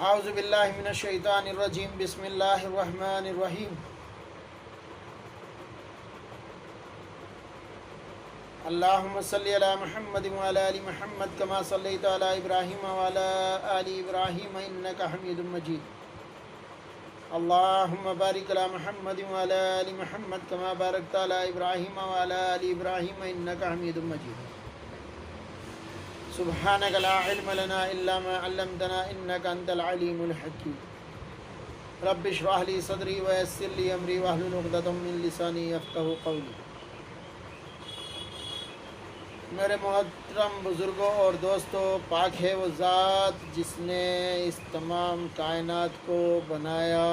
اعوذ باللہ من الشیطان الرجیم بسم اللہ الرحمن الرحیم اللہم صلی علی محمد وعلی آل محمد کما صلیت علی ابراہیم وعلی آل ابراہیم انک حمید مجید اللہم بارک علی محمد وعلی آل محمد کما بارکت علی ابراہیم وعلی آل ابراہیم انک حمید مجید سبحانک لا علم لنا الا ما علمتنا انک انت العلیم الحکیم رب اشرح لی صدری ویسر لی امری واحلل عقدۃ من لسانی یفقہوا قولی۔ میرے محترم بزرگوں اور دوستوں، پاک ہے وہ ذات جس نے اس تمام کائنات کو بنایا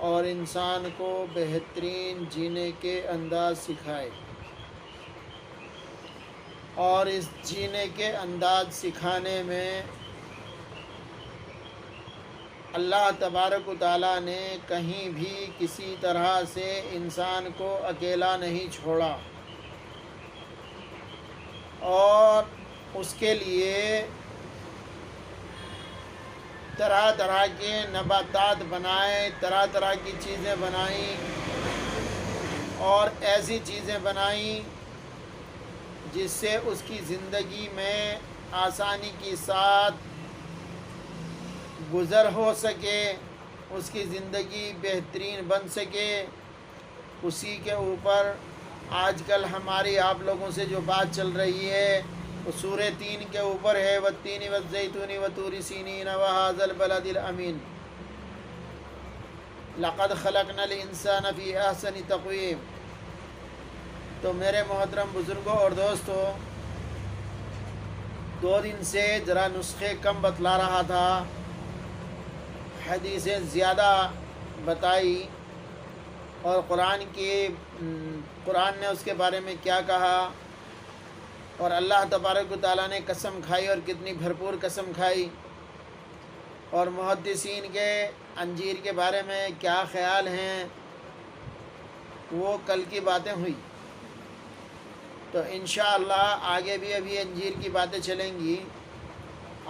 اور انسان کو بہترین جینے کے انداز سکھائے، اور اس جینے کے انداز سکھانے میں اللہ تبارک و تعالیٰ نے کہیں بھی کسی طرح سے انسان کو اکیلا نہیں چھوڑا، اور اس کے لیے طرح طرح کے نباتات بنائے، طرح طرح کی چیزیں بنائیں، اور ایسی چیزیں بنائیں جس سے اس کی زندگی میں آسانی کے ساتھ گزر ہو سکے، اس کی زندگی بہترین بن سکے۔ اسی کے اوپر آج کل ہماری آپ لوگوں سے جو بات چل رہی ہے وہ سورہ 3 کے اوپر ہے، والتین والزیتون وطور سینین وہذا البلد الامین لقد خلقنا الانسان فی احسن تقویم۔ تو میرے محترم بزرگوں اور دوستوں، 2 دن سے ذرا نسخے کم بتلا رہا تھا، حدیثیں زیادہ بتائی، اور قرآن نے اس کے بارے میں کیا کہا، اور اللہ تبارک و تعالیٰ نے قسم کھائی اور کتنی بھرپور قسم کھائی، اور محدثین کے انجیر کے بارے میں کیا خیال ہیں، وہ کل کی باتیں ہوئی۔ تو انشاءاللہ آگے بھی ابھی انجیر کی باتیں چلیں گی۔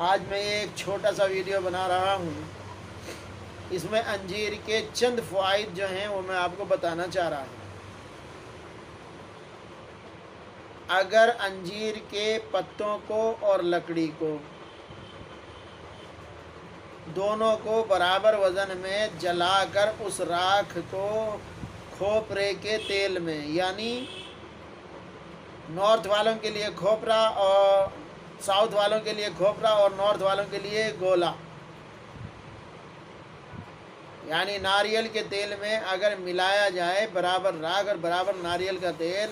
آج میں ایک چھوٹا سا ویڈیو بنا رہا ہوں، اس میں انجیر کے چند فوائد جو ہیں وہ میں آپ کو بتانا چاہ رہا ہوں۔ اگر انجیر کے پتوں کو اور لکڑی کو دونوں کو برابر وزن میں جلا کر اس راکھ کو کھوپرے کے تیل میں، یعنی نارتھ والوں کے لیے کھوپرا اور ساؤتھ والوں کے لیے کھوپرا اور نارتھ والوں کے لیے گولا، یعنی ناریل کے تیل میں اگر ملایا جائے برابر راکھ اور برابر ناریل کا تیل،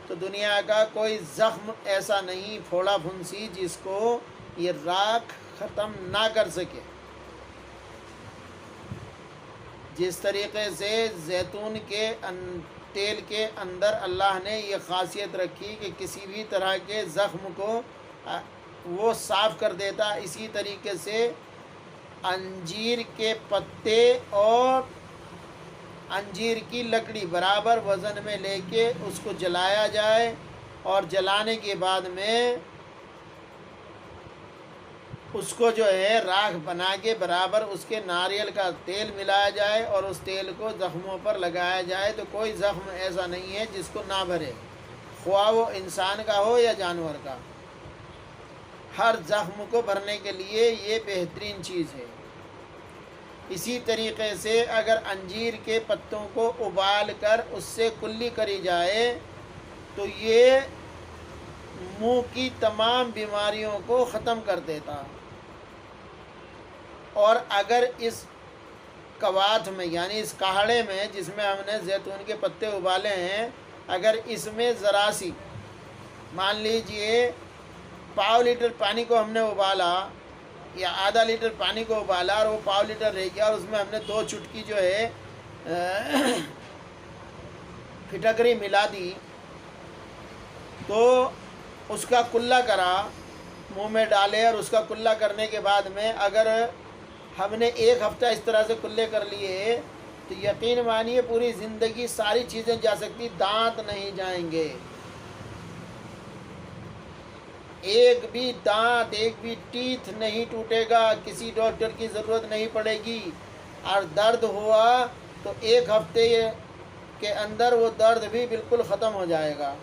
تو دنیا کا کوئی زخم ایسا نہیں، پھوڑا پھنسی، جس کو یہ راکھ ختم نہ کر سکے۔ جس طریقے سے زیتون کے تیل کے اندر اللہ نے یہ خاصیت رکھی کہ کسی بھی طرح کے زخم کو وہ صاف کر دیتا، اسی طریقے سے انجیر کے پتے اور انجیر کی لکڑی برابر وزن میں لے کے اس کو جلایا جائے، اور جلانے کے بعد میں اس کو جو ہے راکھ بنا کے برابر اس کے ناریل کا تیل ملایا جائے اور اس تیل کو زخموں پر لگایا جائے، تو کوئی زخم ایسا نہیں ہے جس کو نہ بھرے، خواہ وہ انسان کا ہو یا جانور کا۔ ہر زخم کو بھرنے کے لیے یہ بہترین چیز ہے۔ اسی طریقے سے اگر انجیر کے پتوں کو ابال کر اس سے کلی کری جائے تو یہ منہ کی تمام بیماریوں کو ختم کر دیتا، اور اگر اس کوات میں، یعنی اس کاڑھے میں جس میں ہم نے زیتون کے پتے ابالے ہیں، اگر اس میں ذرا سی، مان لیجئے پاؤ لیٹر پانی کو ہم نے ابالا یا آدھا لیٹر پانی کو ابالا اور وہ پاؤ لیٹر رہ گیا، اور اس میں ہم نے 2 چٹکی جو ہے پھٹکری ملا دی، تو اس کا کلا کرا، منہ میں ڈالے، اور اس کا کلا کرنے کے بعد میں اگر ہم نے 1 ہفتہ اس طرح سے کلے کر لیے تو یقین مانیے پوری زندگی ساری چیزیں جا سکتی، دانت نہیں جائیں گے۔ ایک بھی دانت، ایک بھی ٹیتھ نہیں ٹوٹے گا، کسی ڈاکٹر کی ضرورت نہیں پڑے گی، اور درد ہوا تو ایک ہفتے کے اندر وہ درد بھی بالکل ختم ہو جائے گا۔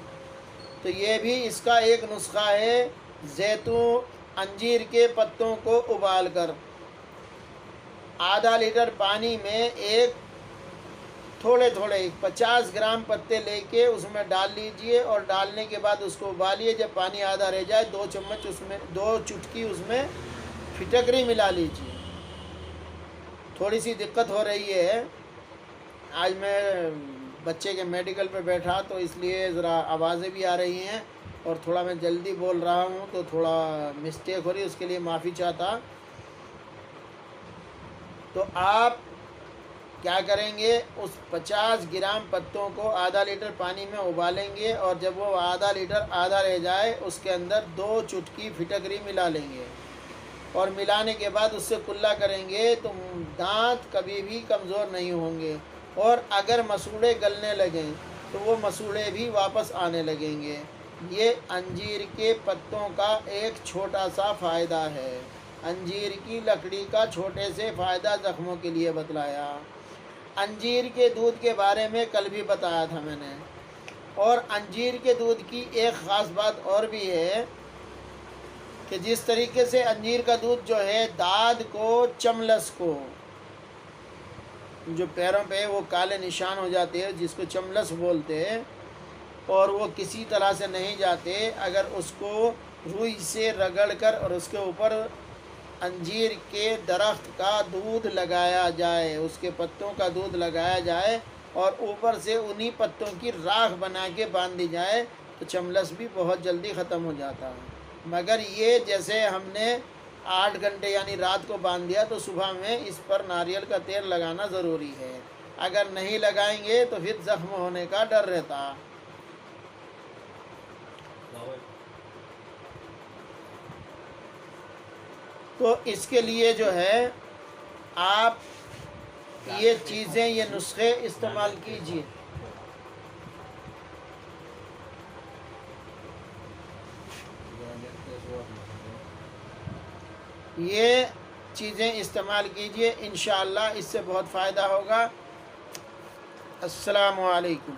تو یہ بھی اس کا ایک نسخہ ہے، زیتون انجیر کے پتوں کو ابال کر آدھا لیٹر پانی میں ایک تھوڑے 50 گرام پتے لے کے اس میں ڈال لیجئے، اور ڈالنے کے بعد اس کو ابالیے۔ جب پانی آدھا رہ جائے 2 چٹکی اس میں پھٹکری ملا لیجئے۔ تھوڑی سی دقت ہو رہی ہے، آج میں بچے کے میڈیکل پہ بیٹھا تو اس لیے ذرا آوازیں بھی آ رہی ہیں، اور تھوڑا میں جلدی بول رہا ہوں تو تھوڑا مسٹیک ہو رہی ہے، اس کے لیے معافی چاہتا۔ تو آپ کیا کریں گے، اس 50 گرام پتوں کو آدھا لیٹر پانی میں ابالیں گے، اور جب وہ آدھا لیٹر آدھا رہ جائے اس کے اندر 2 چٹکی پھٹکری ملا لیں گے، اور ملانے کے بعد اس سے کلا کریں گے تو دانت کبھی بھی کمزور نہیں ہوں گے، اور اگر مسوڑے گلنے لگیں تو وہ مسوڑے بھی واپس آنے لگیں گے۔ یہ انجیر کے پتوں کا ایک چھوٹا سا فائدہ ہے، انجیر کی لکڑی کا چھوٹے سے فائدہ زخموں کے لیے بتلایا۔ انجیر کے دودھ کے بارے میں کل بھی بتایا تھا میں نے، اور انجیر کے دودھ کی ایک خاص بات اور بھی ہے کہ جس طریقے سے انجیر کا دودھ جو ہے داد کو، چملس کو، جو پیروں پہ وہ کالے نشان ہو جاتے ہیں جس کو چملس بولتے ہیں، اور وہ کسی طرح سے نہیں جاتے، اگر اس کو روئی سے رگڑ کر اور اس کے اوپر انجیر کے درخت کا دودھ لگایا جائے، اس کے پتوں کا دودھ لگایا جائے، اور اوپر سے انہی پتوں کی راکھ بنا کے باندھ دی جائے تو چملس بھی بہت جلدی ختم ہو جاتا ہے۔ مگر یہ جیسے ہم نے 8 گھنٹے یعنی رات کو باندھ دیا تو صبح میں اس پر ناریل کا تیل لگانا ضروری ہے، اگر نہیں لگائیں گے تو پھر زخم ہونے کا ڈر رہتا۔ تو اس کے لیے جو ہے آپ یہ چیزیں، یہ نسخے استعمال کیجیے۔ یہ چیزیں استعمال کیجیے، انشاءاللہ اس سے بہت فائدہ ہوگا۔ السلام علیکم۔